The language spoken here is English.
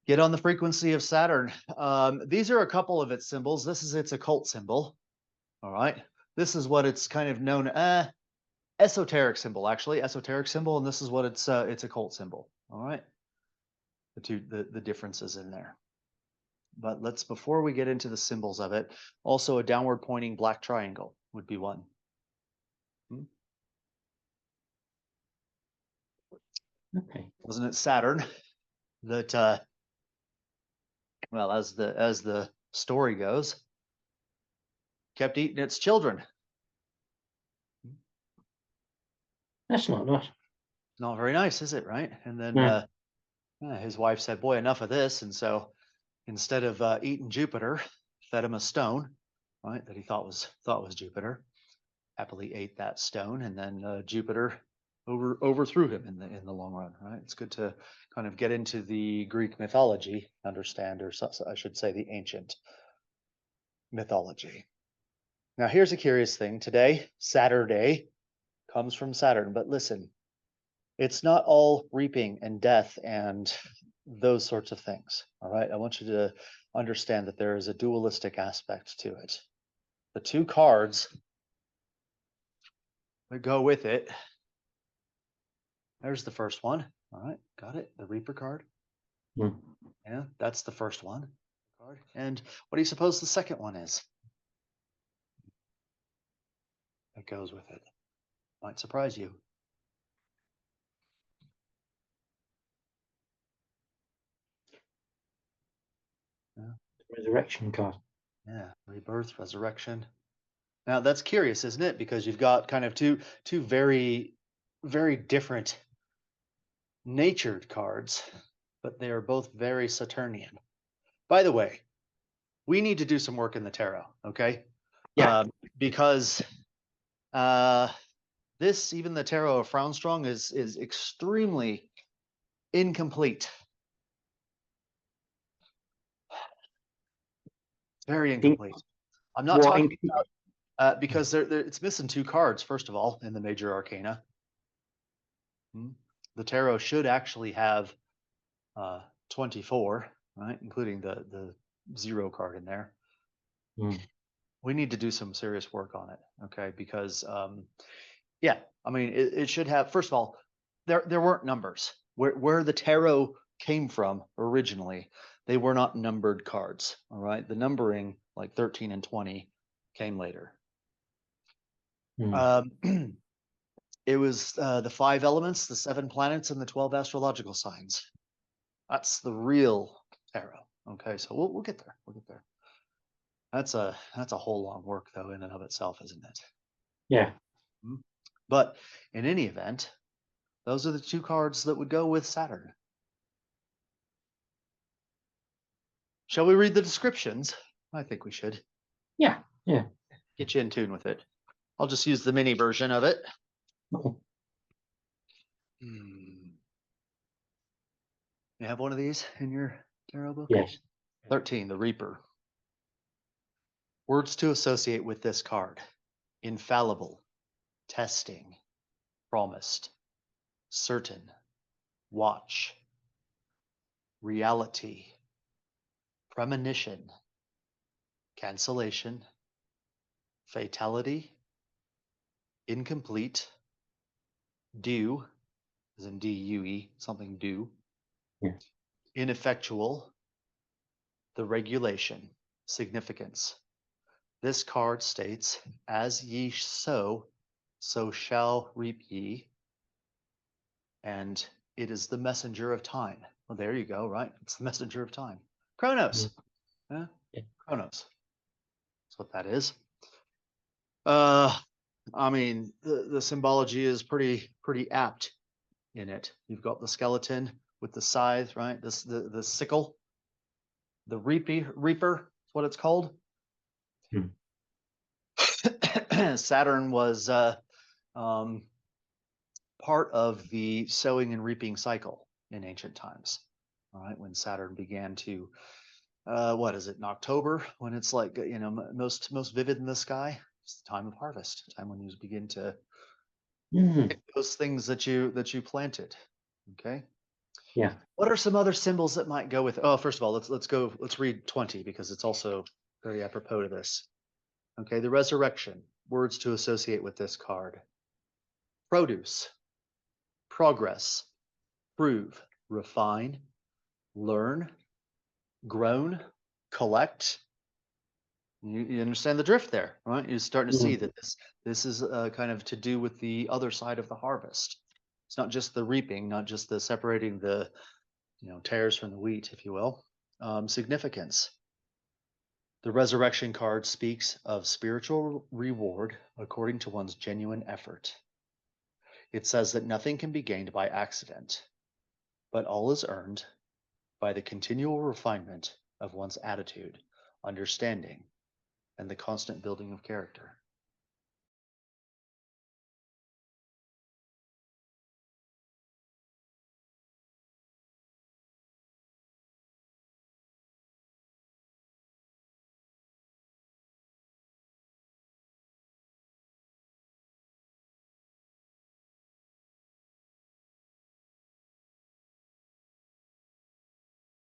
Get on the frequency of Saturn. These are a couple of its symbols. This is its occult symbol. All right. This is what it's kind of known esoteric symbol, actually, esoteric symbol, and this is what it's occult symbol. All right. The differences in there. But before we get into the symbols of it, also a downward pointing black triangle would be one. Okay. Wasn't it Saturn that well, as the story goes, kept eating its children? That's not nice. Not very nice, is it? Right? And then No. his wife said, "Boy, enough of this." And so instead of eating Jupiter, fed him a stone, right, that he thought was Jupiter. Happily ate that stone, and then Jupiter overthrew him in the long run. Right? It's good to kind of get into the Greek mythology, understand, or I should say, the ancient mythology. Now, here's a curious thing. Today, Saturday, comes from Saturn, but listen, it's not all reaping and death and those sorts of things. All right. I want you to understand that there is a dualistic aspect to it. The two cards that go with it. There's the first one. All right. Got it. The Reaper card. Yeah, that's the first one. Card. And what do you suppose the second one is? That goes with it. Might surprise you. Yeah. Resurrection card. Yeah, rebirth, resurrection. Now that's curious, isn't it? Because you've got kind of two very, very different natured cards, but they are both very Saturnian. By the way, we need to do some work in the tarot, okay? Yeah. Because even the tarot of Frownstrong is extremely incomplete. Very incomplete. I'm not talking about because it's missing two cards, first of all, in the major arcana. The tarot should actually have 24, right, including the 0 card in there. We need to do some serious work on it, okay? Because yeah, I mean, it should have. First of all, there weren't numbers where the tarot came from originally. They were not numbered cards. All right, the numbering, like 13 and 20, came later. It was the 5 elements, the 7 planets, and the 12 astrological signs. That's the real tarot. Okay, so we'll get there. We'll get there. That's a whole long work, though, in and of itself, isn't it? Yeah. But in any event, those are the 2 cards that would go with Saturn. Shall we read the descriptions? I think we should. Yeah. Yeah. Get you in tune with it. I'll just use the mini version of it. You have one of these in your tarot book? Yes. 13, the Reaper. Words to associate with this card: infallible, testing, promised, certain, watch, reality, premonition, cancellation, fatality, incomplete, due, as in D-U-E, something due, ineffectual, the regulation, significance. This card states, as ye sow, so shall reap ye. And it is the messenger of time. Well, there you go, right? It's the messenger of time. Chronos. Yeah. Chronos. That's what that is. I mean, the symbology is pretty apt in it. You've got the skeleton with the scythe, right? The sickle, the reaper is what it's called. Saturn was part of the sowing and reaping cycle in ancient times. All right, when Saturn began to, what is it, in October, when it's like, you know, most vivid in the sky? It's the time of harvest, time when you begin to pick those things that you planted. Okay. Yeah. What are some other symbols that might go with? Oh, first of all, let's read 20 because it's also very apropos to this. Okay, the resurrection, words to associate with this card. Produce, progress, prove, refine, learn, grown, collect. You understand the drift there, right? You're starting to see Mm. that this is kind of to do with the other side of the harvest. It's not just the reaping, not just the separating the tares from the wheat, if you will. Significance. The resurrection card speaks of spiritual reward according to one's genuine effort. It says that nothing can be gained by accident, but all is earned by the continual refinement of one's attitude, understanding, and the constant building of character.